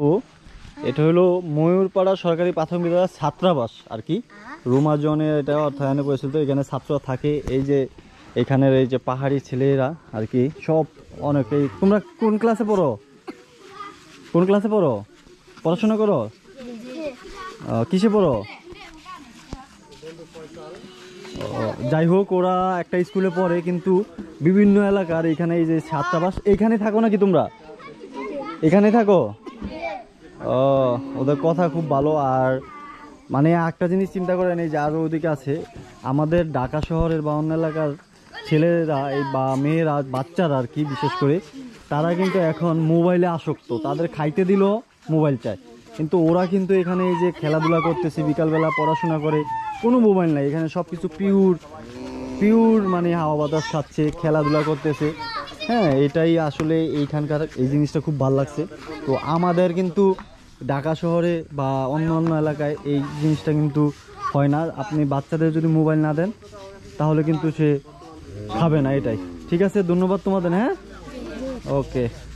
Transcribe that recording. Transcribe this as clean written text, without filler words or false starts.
ও এটা হলো ময়ূরপাড়া সরকারি প্রাথমিক বিদ্যালয়ের ছাত্রাবাস আর কি। রুমাজনের এটা অর্থায়নে পরিচালিত। এখানে ছাত্ররা থাকে। এই যে এখানের এই যে পাহাড়ি ছেলেরা আর কি সব অনেকেই। তোমরা কোন ক্লাসে পড়ো? কোন ক্লাসে পড়ো? পড়াশোনা করো? কিসে পড়ো? যাই হোক, ওরা একটা স্কুলে পড়ে কিন্তু বিভিন্ন এলাকার। এখানে এই যে ছাত্রাবাস, এখানে থাকো নাকি তোমরা? এখানে থাকো? ওদের কথা খুব ভালো। আর মানে একটা জিনিস চিন্তা করেন, এই যে আরও ওদিকে আছে আমাদের ঢাকা শহরের বা অন্য এলাকার ছেলেরা এই বা মেয়েরা, বাচ্চারা আর কি বিশেষ করে, তারা কিন্তু এখন মোবাইলে আসক্ত। তাদের খাইতে দিলেও মোবাইল চায়। কিন্তু ওরা কিন্তু এখানে এই যে খেলাধুলা করতেছে, বিকালবেলা পড়াশোনা করে, কোনো মোবাইল নাই। এখানে সব কিছু পিওর পিওর, মানে হাওয়া বাতাস খাচ্ছে, খেলাধুলা করতেছে। হ্যাঁ, এটাই আসলে এইখানকার এই জিনিসটা খুব ভালো লাগছে। তো আমাদের কিন্তু ঢাকা শহরে বা অন্য অন্য এলাকায় এই জিনিসটা কিন্তু হয় না। আপনি বাচ্চাদের যদি মোবাইল না দেন তাহলে কিন্তু সে খাবে না। এটাই ঠিক আছে। ধন্যবাদ তোমাদের। হ্যাঁ, ওকে।